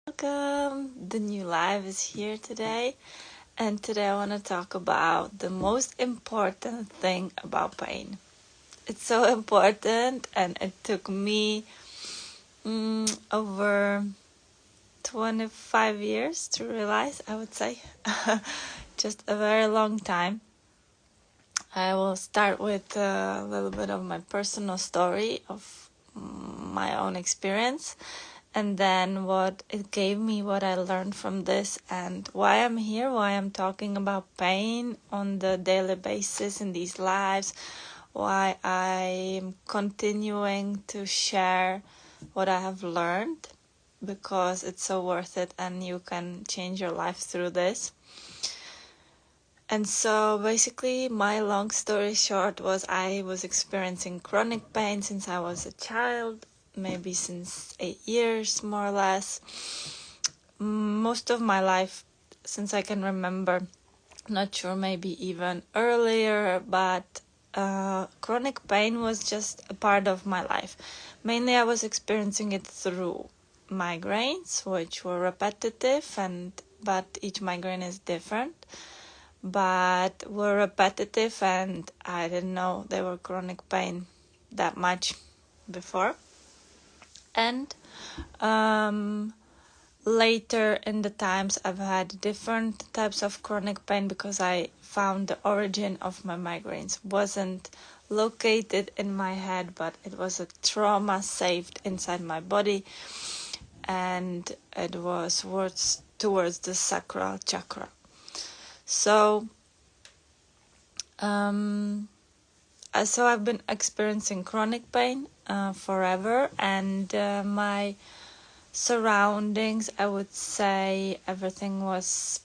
Welcome. The new live is here today, and today I want to talk about the most important thing about pain. It's so important, and it took me over 25 years to realize, I would say. Just a very long time. I will start with a little bit of my personal story of my own experience, and then what it gave me, what I learned from this, and why I'm here, why I'm talking about pain on the daily basis in these lives, why I'm continuing to share what I have learned, because it's so worth it and you can change your life through this. And so basically my long story short was I was experiencing chronic pain since I was a child, maybe since 8 years more or less. Most of my life since I can remember, not sure, maybe even earlier, but chronic pain was just a part of my life. Mainly I was experiencing it through migraines, which were repetitive, but each migraine is different. But were repetitive, and I didn't know they were chronic pain that much before. And later in the times I've had different types of chronic pain because I found the origin of my migraines wasn't located in my head, but it was a trauma saved inside my body, and it was towards the sacral chakra. So I've been experiencing chronic pain forever, and my surroundings, I would say everything was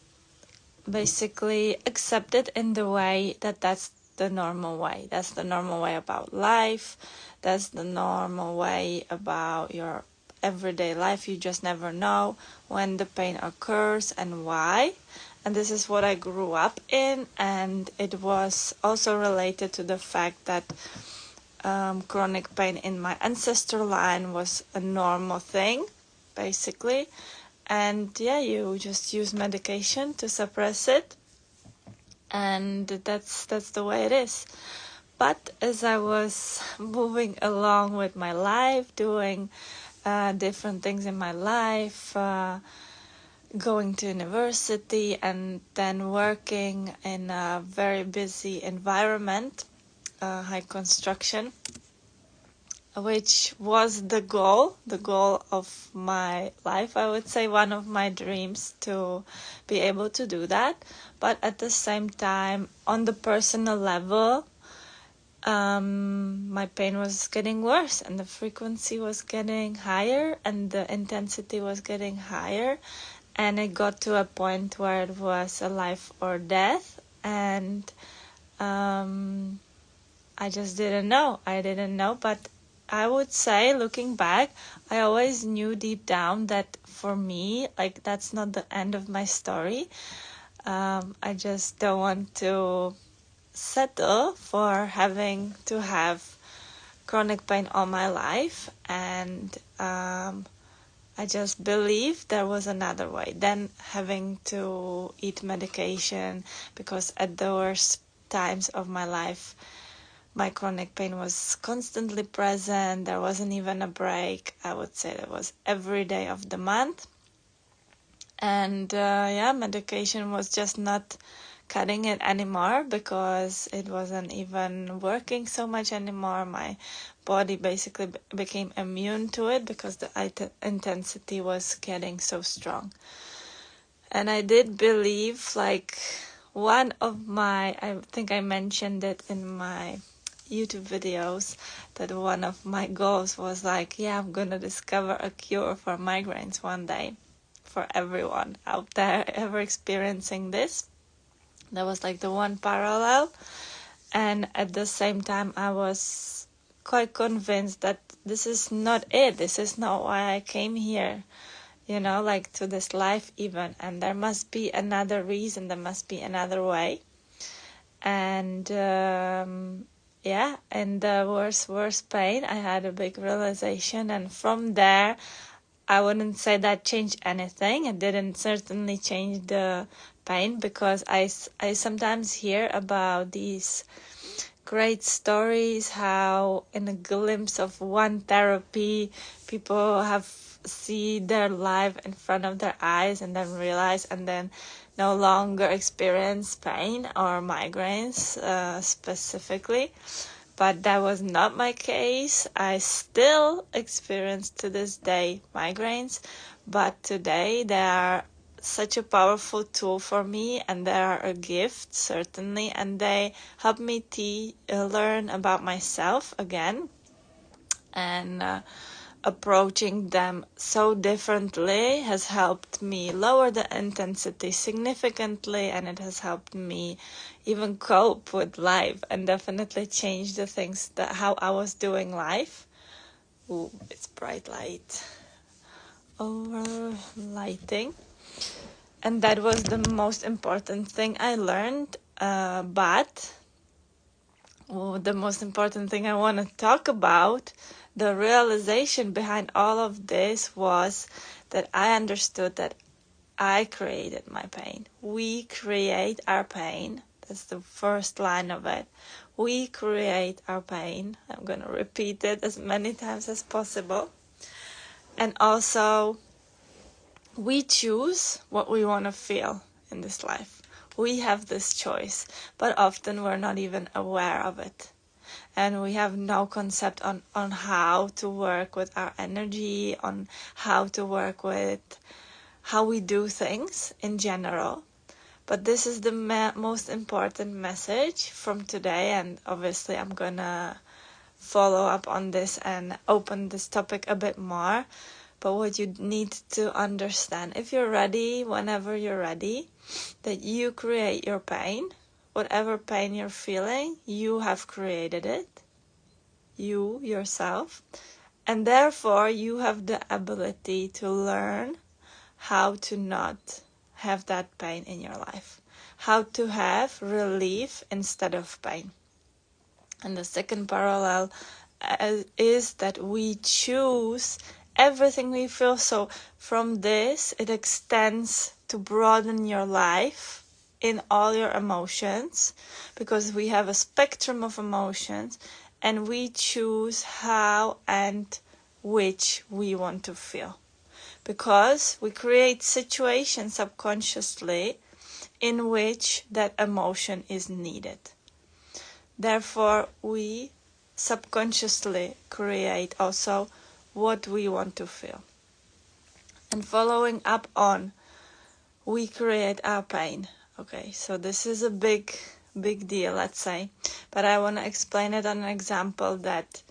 basically accepted in the way that's the normal way. That's the normal way about life. That's the normal way about your everyday life. You just never know when the pain occurs and why. And this is what I grew up in, and it was also related to the fact that chronic pain in my ancestor line was a normal thing, basically. And yeah, you just use medication to suppress it, and that's the way it is. But as I was moving along with my life, doing different things in my life, going to university and then working in a very busy environment, high construction, which was the goal of my life, I would say, one of my dreams, to be able to do that. But at the same time, on the personal level, my pain was getting worse, and the frequency was getting higher, and the intensity was getting higher, and it got to a point where it was a life or death. And I just didn't know. But I would say, looking back, I always knew deep down that for me, like, that's not the end of my story. I just don't want to settle for having to have chronic pain all my life, and I just believe there was another way than having to eat medication, because at the worst times of my life, my chronic pain was constantly present. There wasn't even a break. I would say it was every day of the month. And medication was just not cutting it anymore, because it wasn't even working so much anymore. My body basically became immune to it because the intensity was getting so strong. And I did believe, like, I think I mentioned it in my YouTube videos, that one of my goals was like, I'm gonna discover a cure for migraines one day for everyone out there ever experiencing this. That was like the one parallel. And at the same time, I was quite convinced that this is not it. This is not why I came here, like, to this life even. And there must be another reason. There must be another way. And in the worst pain, I had a big realization. And from there, I wouldn't say that changed anything. It didn't certainly change the pain, because I sometimes hear about these great stories, how in a glimpse of one therapy, people have see their life in front of their eyes and then realize and then no longer experience pain or migraines specifically. But that was not my case. I still experience to this day migraines, but today they are such a powerful tool for me, and they are a gift, certainly, and they help me learn about myself again, and approaching them so differently has helped me lower the intensity significantly, and it has helped me even cope with life and definitely change the things that how I was doing life. Ooh, it's bright light over lighting. And that was the most important thing I learned, but the most important thing I want to talk about, the realization behind all of this, was that I understood that I created my pain. We create our pain. That's the first line of it. We create our pain. I'm going to repeat it as many times as possible. And also, we choose what we want to feel in this life. We have this choice, but often we're not even aware of it. And we have no concept on how to work with our energy, on how to work with how we do things in general. But this is the most important message from today, and obviously I'm gonna follow up on this and open this topic a bit more. But what you need to understand, if you're ready, whenever you're ready, that you create your pain. Whatever pain you're feeling, you have created it. You, yourself. And therefore, you have the ability to learn how to not have that pain in your life. How to have relief instead of pain. And the second parallel is that we choose everything we feel. So from this, it extends to broaden your life in all your emotions, because we have a spectrum of emotions, and we choose how and which we want to feel. Because we create situations subconsciously in which that emotion is needed. Therefore, we subconsciously create also what we want to feel. And following up on, we create our pain. Okay, so this is a big deal, let's say. But I want to explain it on an example that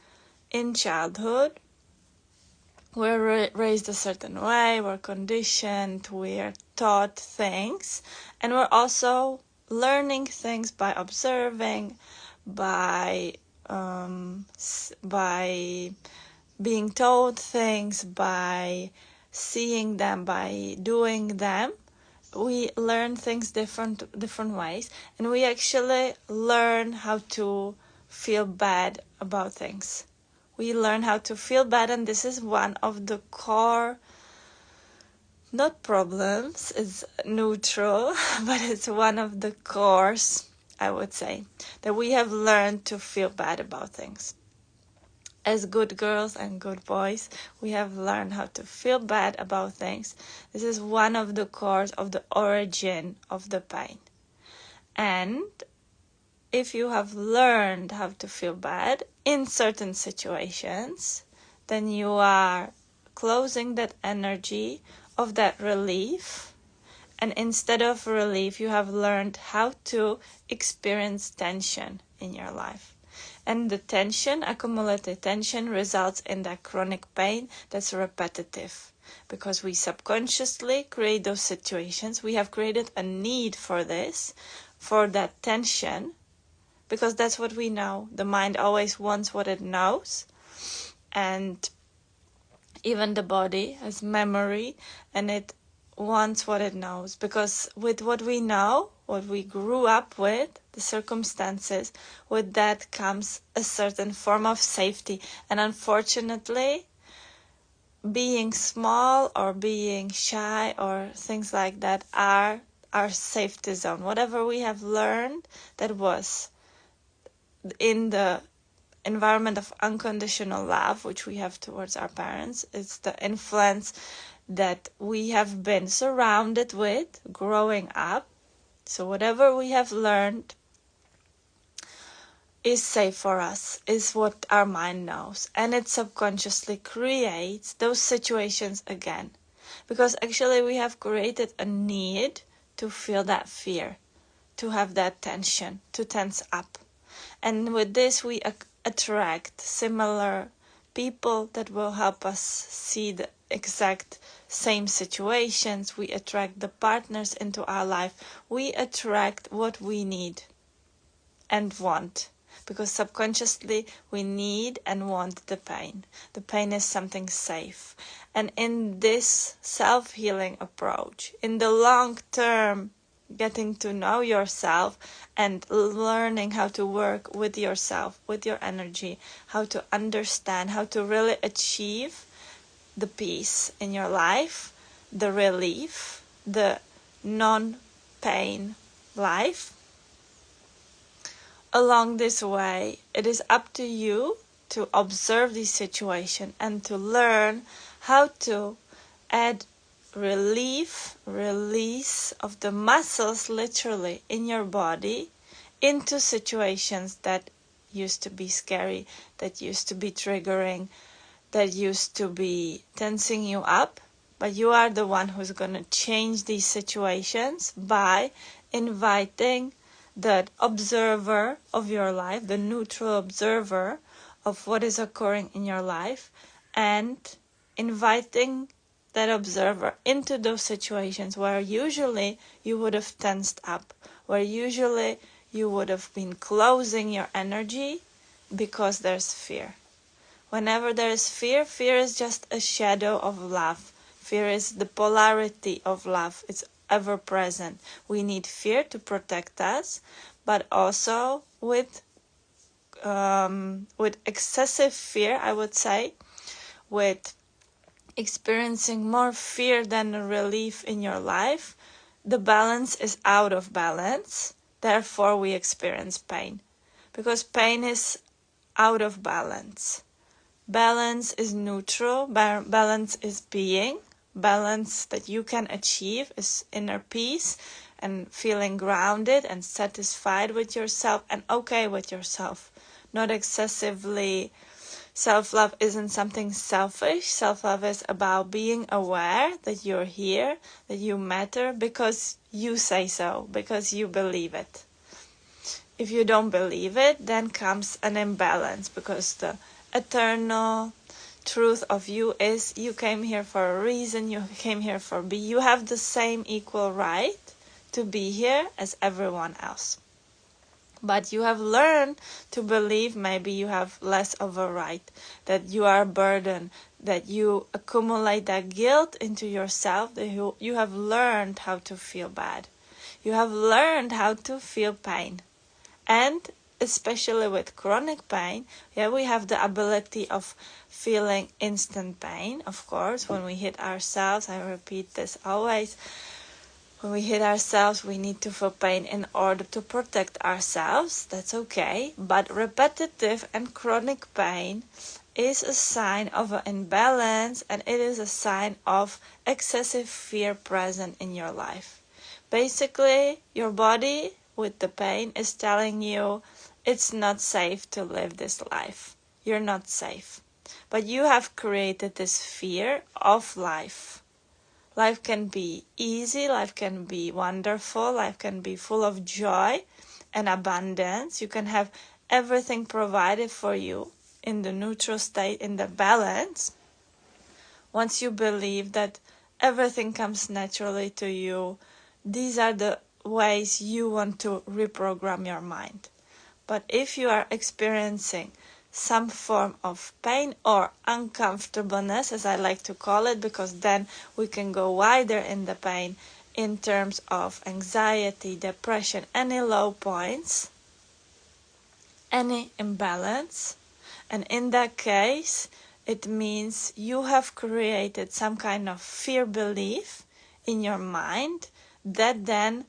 in childhood, we're raised a certain way, we're conditioned, we're taught things, and we're also learning things by observing, by being told things, by seeing them, by doing them. We learn things different ways, and we actually learn how to feel bad about things. We learn how to feel bad, and this is one of the core, not problems, it's neutral, but it's one of the cores, I would say, that we have learned to feel bad about things. As good girls and good boys, we have learned how to feel bad about things. This is one of the cores of the origin of the pain. And if you have learned how to feel bad in certain situations, then you are closing that energy of that relief. And instead of relief, you have learned how to experience tension in your life. And the tension, accumulated tension, results in that chronic pain that's repetitive. Because we subconsciously create those situations. We have created a need for this, for that tension, because that's what we know. The mind always wants what it knows. And even the body has memory, and it wants what it knows. Because with what we know, what we grew up with, the circumstances, with that comes a certain form of safety. And unfortunately, being small or being shy or things like that are our safety zone. Whatever we have learned that was in the environment of unconditional love, which we have towards our parents, it's the influence that we have been surrounded with growing up. So whatever we have learned is safe for us, is what our mind knows, and it subconsciously creates those situations again, because actually we have created a need to feel that fear, to have that tension, to tense up. And with this we attract similar people that will help us see the exact same situations. We attract the partners into our life. We attract what we need and want, because subconsciously we need and want the pain. The pain is something safe. And in this self-healing approach, in the long term, getting to know yourself and learning how to work with yourself, with your energy, how to understand, how to really achieve the peace in your life, the relief, the non-pain life. Along this way, it is up to you to observe this situation and to learn how to add release of the muscles literally in your body into situations that used to be scary, that used to be triggering, that used to be tensing you up. But you are the one who's going to change these situations by inviting the observer of your life, the neutral observer of what is occurring in your life, and inviting that observer into those situations where usually you would have tensed up, where usually you would have been closing your energy because there's fear. Whenever there is fear, fear is just a shadow of love. Fear is the polarity of love. It's ever present. We need fear to protect us, but also with excessive fear, I would say, with experiencing more fear than relief in your life, the balance is out of balance. Therefore, we experience pain, because pain is out of balance. Balance is neutral. Balance is being. Balance that you can achieve is inner peace and feeling grounded and satisfied with yourself and okay with yourself. Not excessively. Self-love isn't something selfish. Self-love is about being aware that you're here, that you matter because you say so, because you believe it. If you don't believe it, then comes an imbalance, because the eternal truth of you is you came here for a reason, you came here for you have the same equal right to be here as everyone else. But you have learned to believe maybe you have less of a right, that you are a burden, that you accumulate that guilt into yourself, that you have learned how to feel bad. You have learned how to feel pain. And especially with chronic pain, we have the ability of feeling instant pain, of course, when we hit ourselves. I repeat this always. When we hit ourselves, we need to feel pain in order to protect ourselves. That's okay. But repetitive and chronic pain is a sign of an imbalance, and it is a sign of excessive fear present in your life. Basically, your body with the pain is telling you it's not safe to live this life. You're not safe. But you have created this fear of life. Life can be easy, life can be wonderful, life can be full of joy and abundance. You can have everything provided for you in the neutral state, in the balance. Once you believe that everything comes naturally to you, these are the ways you want to reprogram your mind. But if you are experiencing some form of pain or uncomfortableness, as I like to call it, because then we can go wider in the pain in terms of anxiety, depression, any low points, any imbalance, and in that case, it means you have created some kind of fear belief in your mind that then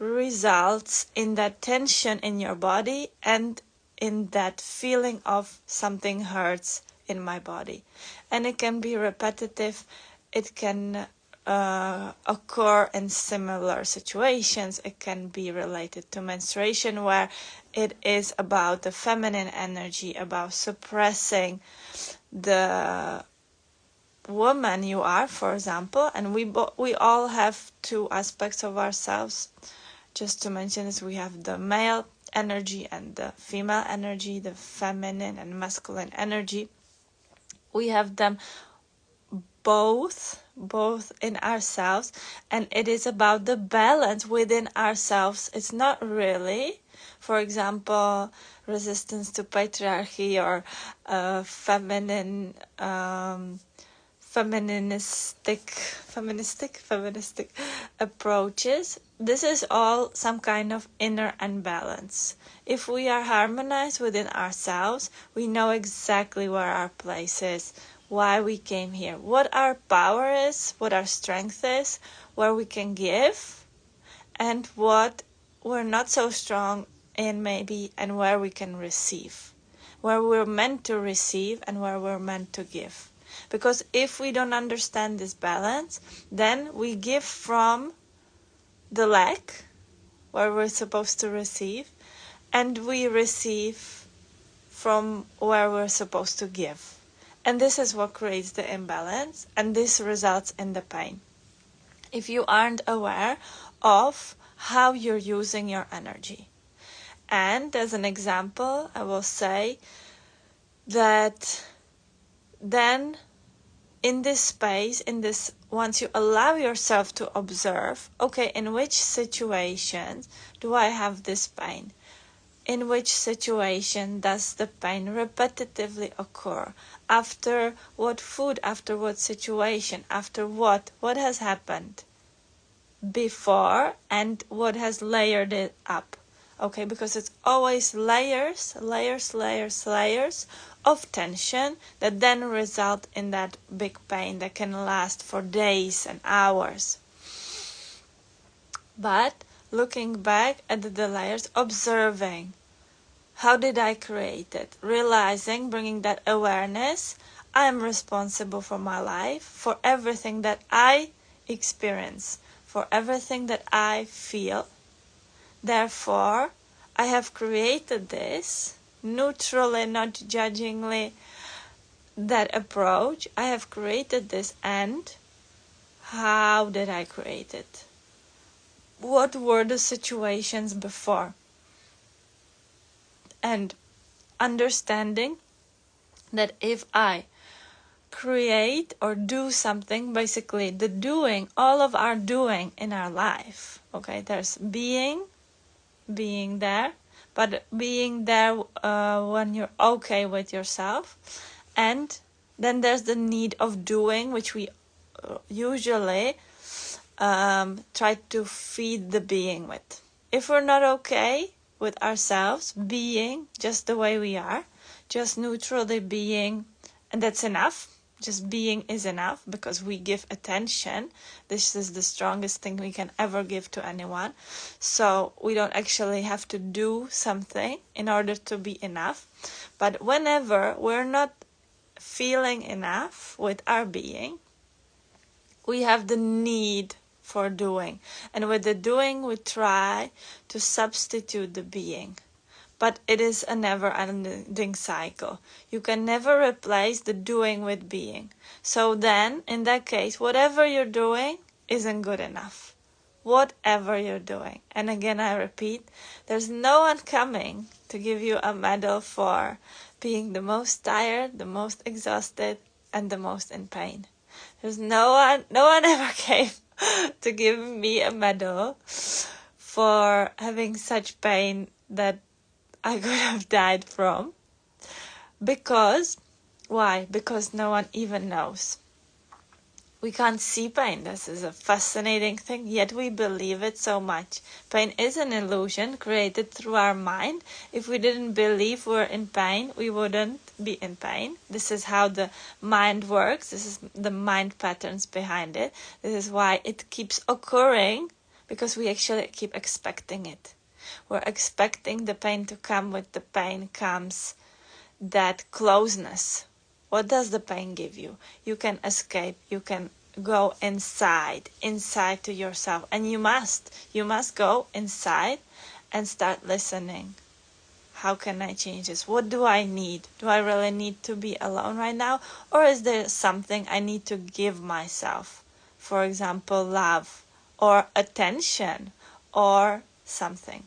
results in that tension in your body and in that feeling of something hurts in my body. And it can be repetitive. It can occur in similar situations. It can be related to menstruation, where it is about the feminine energy, about suppressing the woman you are, for example. And we all have two aspects of ourselves. Just to mention this, we have the male energy and the female energy, the feminine and masculine energy. We have them both in ourselves, and it is about the balance within ourselves. It's not really, for example, resistance to patriarchy or feministic approaches. This is all some kind of inner unbalance. If we are harmonized within ourselves, we know exactly where our place is, why we came here, what our power is, what our strength is, where we can give, and what we're not so strong in maybe, and where we can receive, where we're meant to receive and where we're meant to give. Because if we don't understand this balance, then we give from the lack, where we're supposed to receive, and we receive from where we're supposed to give. And this is what creates the imbalance, and this results in the pain. If you aren't aware of how you're using your energy. And as an example, I will say that then in this space, once you allow yourself to observe, okay, in which situations do I have this pain? In which situation does the pain repetitively occur? After what food? After what situation? After what? What has happened before and what has layered it up? Okay, because it's always layers of tension that then result in that big pain that can last for days and hours. But looking back at the layers, observing, how did I create it? Realizing, bringing that awareness, I am responsible for my life, for everything that I experience, for everything that I feel. Therefore, I have created this, neutrally, not judgingly, that approach. I have created this, and how did I create it? What were the situations before? And understanding that if I create or do something, basically the doing, all of our doing in our life, okay, there's being there, but being there when you're okay with yourself, and then there's the need of doing, which we usually try to feed the being with. If we're not okay with ourselves, being just the way we are, just neutrally being, and that's enough. Just being is enough, because we give attention. This is the strongest thing we can ever give to anyone. So we don't actually have to do something in order to be enough. But whenever we're not feeling enough with our being, we have the need for doing. And with the doing, we try to substitute the being. But it is a never-ending cycle. You can never replace the doing with being. So then, in that case, whatever you're doing isn't good enough. Whatever you're doing. And again, I repeat, there's no one coming to give you a medal for being the most tired, the most exhausted, and the most in pain. There's no one ever came to give me a medal for having such pain that I could have died from. Because, why? Because no one even knows. We can't see pain. This is a fascinating thing, yet we believe it so much. Pain is an illusion created through our mind. If we didn't believe we're in pain, we wouldn't be in pain. This is how the mind works. This is the mind patterns behind it. This is why it keeps occurring, because we actually keep expecting it. We're expecting the pain to come. With the pain comes that closeness. What does the pain give you? You can escape. You can go inside to yourself. And you must go inside and start listening. How can I change this? What do I need? Do I really need to be alone right now? Or is there something I need to give myself? For example, love or attention or something.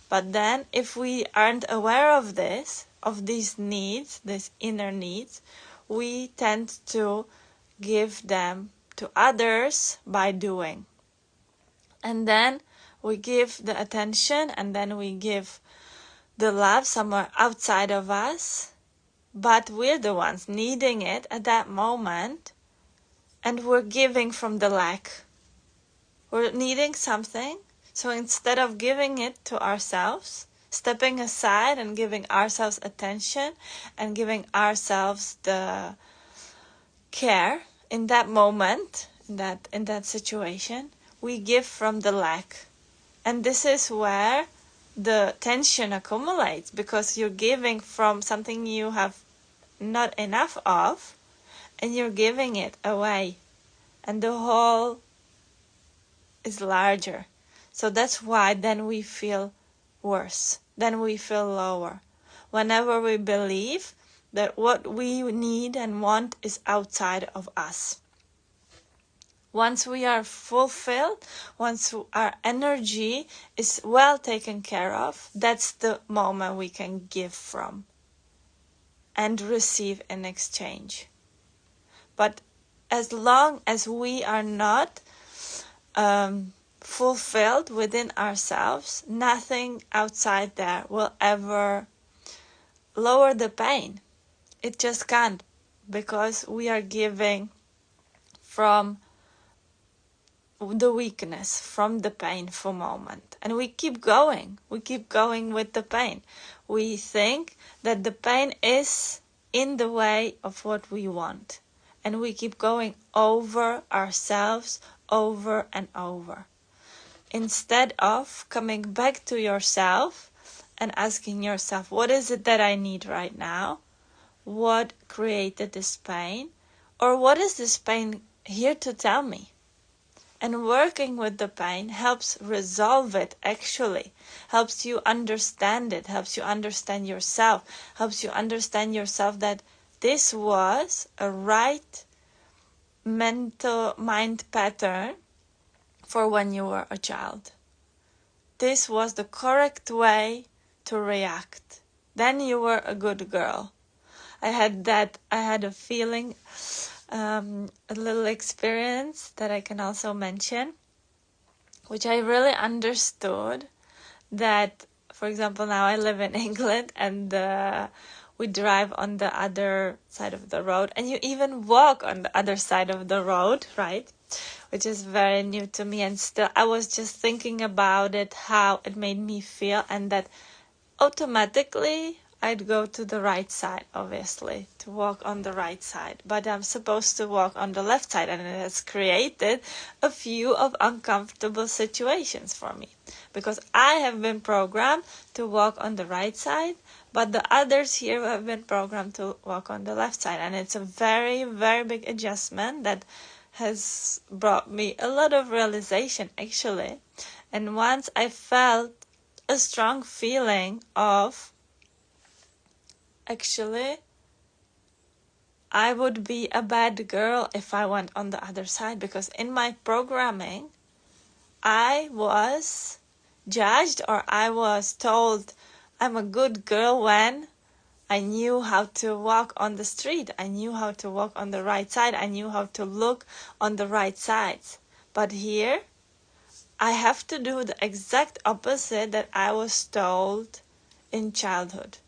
But then if we aren't aware of this, of these needs, these inner needs, we tend to give them to others by doing. And then we give the attention, and then we give the love somewhere outside of us, but we're the ones needing it at that moment, and we're giving from the lack. We're needing something, so instead of giving it to ourselves, stepping aside and giving ourselves attention and giving ourselves the care in that moment, in that situation, we give from the lack. And this is where the tension accumulates, because you're giving from something you have not enough of, and you're giving it away, and the whole is larger. So that's why then we feel worse, then we feel lower. Whenever we believe that what we need and want is outside of us. Once we are fulfilled, once our energy is well taken care of, that's the moment we can give from and receive in exchange. But as long as we are not fulfilled within ourselves, nothing outside there will ever lower the pain. It just can't, because we are giving from the weakness, from the painful moment. And we keep going with the pain. We think that the pain is in the way of what we want. And we keep going over ourselves over and over. Instead of coming back to yourself and asking yourself, what is it that I need right now? What created this pain? Or what is this pain here to tell me? And working with the pain helps resolve it, actually. Helps you understand it, helps you understand yourself, helps you understand yourself that this was a right mental mind pattern for when you were a child. This was the correct way to react. Then you were a good girl. I had a feeling, a little experience that I can also mention, which I really understood that, for example, now I live in England, and we drive on the other side of the road, and you even walk on the other side of the road, right? Which is very new to me, and still I was just thinking about it, how it made me feel, and that automatically I'd go to the right side, obviously, to walk on the right side. But I'm supposed to walk on the left side, and it has created a few of uncomfortable situations for me. Because I have been programmed to walk on the right side, but the others here have been programmed to walk on the left side. And it's a very, very big adjustment that has brought me a lot of realization, actually. And once I felt a strong feeling of, actually, I would be a bad girl if I went on the other side, because in my programming, I was judged, or I was told I'm a good girl when I knew how to walk on the street. I knew how to walk on the right side. I knew how to look on the right sides. But here, I have to do the exact opposite that I was told in childhood.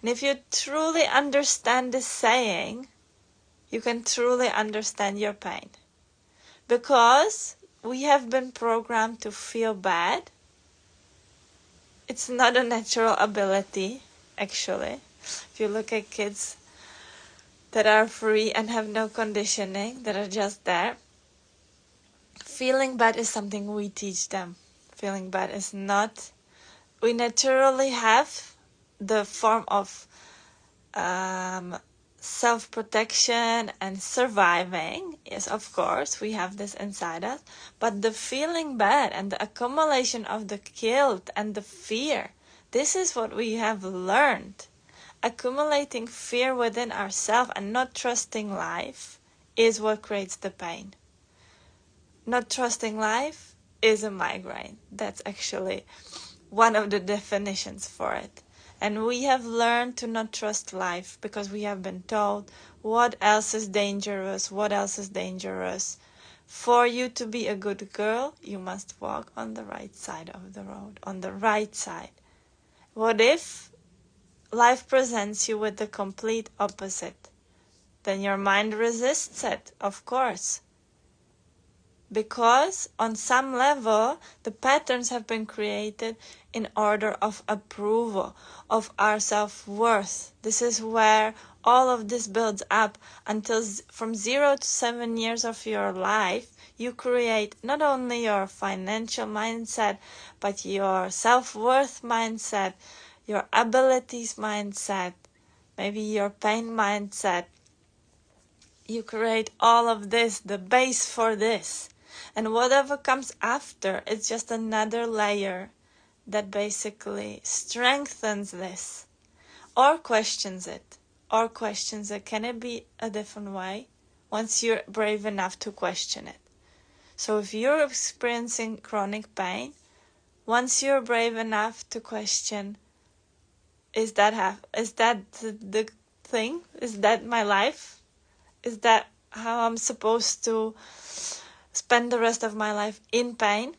And if you truly understand this saying, you can truly understand your pain. because we have been programmed to feel bad. It's not a natural ability, actually. If you look at kids that are free and have no conditioning, that are just there, feeling bad is something we teach them. Feeling bad is not. We naturally have the form of self-protection and surviving. Yes, of course, we have this inside us. But the feeling bad and the accumulation of the guilt and the fear, this is what we have learned. Accumulating fear within ourselves and not trusting life is what creates the pain. Not trusting life is a migraine. That's actually one of the definitions for it. And we have learned to not trust life because we have been told what else is dangerous, what else is dangerous. For you to be a good girl, you must walk on the right side of the road, on the right side. What if life presents you with the complete opposite? Then your mind resists it, of course. Because on some level, the patterns have been created in order of approval, of our self-worth. This is where all of this builds up until from 0 to 7 years of your life, you create not only your financial mindset, but your self-worth mindset, your abilities mindset, maybe your pain mindset. You create all of this, the base for this. And whatever comes after, it's just another layer that basically strengthens this or questions it. Can it be a different way? Once you're brave enough to question it. So if you're experiencing chronic pain, once you're brave enough to question, is that the thing? Is that my life? Is that how I'm supposed to spend the rest of my life in pain?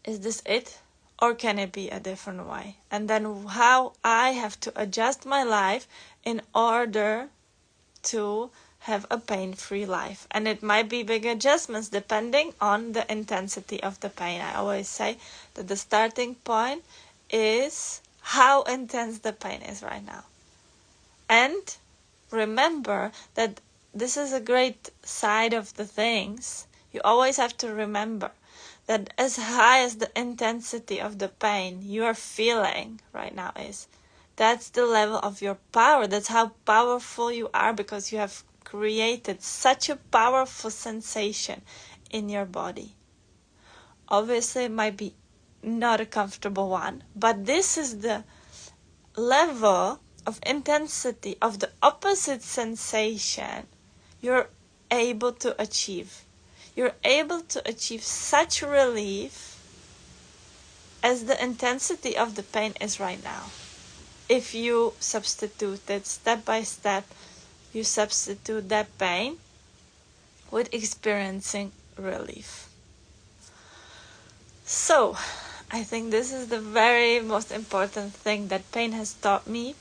Is this it? Or can it be a different way? And then how I have to adjust my life in order to have a pain-free life. And it might be big adjustments depending on the intensity of the pain. I always say that the starting point is how intense the pain is right now. And remember that this is a great side of the things. You always have to remember that as high as the intensity of the pain you are feeling right now is, that's the level of your power. That's how powerful you are, because you have created such a powerful sensation in your body. Obviously, it might be not a comfortable one, but this is the level of intensity of the opposite sensation you're able to achieve. You're able to achieve such relief as the intensity of the pain is right now. If you substitute it step by step, you substitute that pain with experiencing relief. So, I think this is the very most important thing that pain has taught me.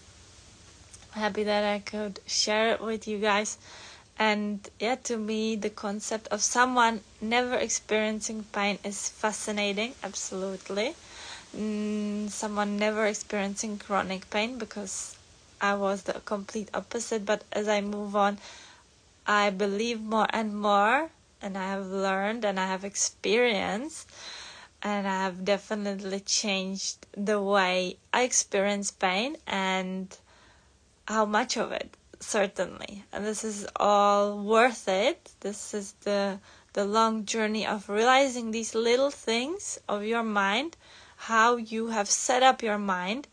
I'm happy that I could share it with you guys. And yeah, to me, the concept of someone never experiencing pain is fascinating, absolutely. Someone never experiencing chronic pain, because I was the complete opposite. But as I move on, I believe more and more, and I have learned and I have experienced, and I have definitely changed the way I experience pain and how much of it. Certainly, and this is all worth it. This is the long journey of realizing these little things of your mind, how you have set up your mind,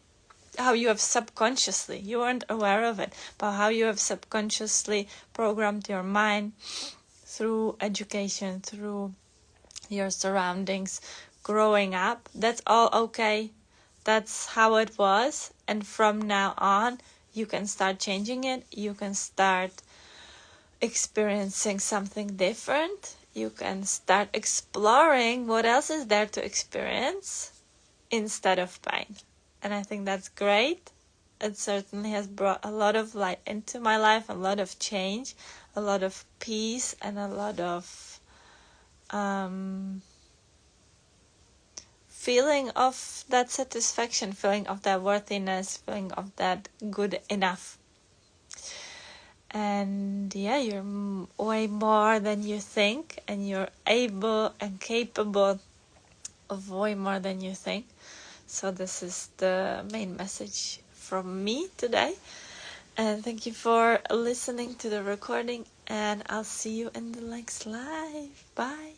how you have subconsciously, you weren't aware of it, but how you have subconsciously programmed your mind through education, through your surroundings, growing up. That's all okay. That's how it was, and from now on you can start changing it. You can start experiencing something different. You can start exploring what else is there to experience instead of pain. And I think that's great. It certainly has brought a lot of light into my life, a lot of change, a lot of peace, and a lot of feeling of that satisfaction, feeling of that worthiness, feeling of that good enough. And yeah, you're way more than you think, and you're able and capable of way more than you think. So this is the main message from me today. And thank you for listening to the recording, and I'll see you in the next live. Bye.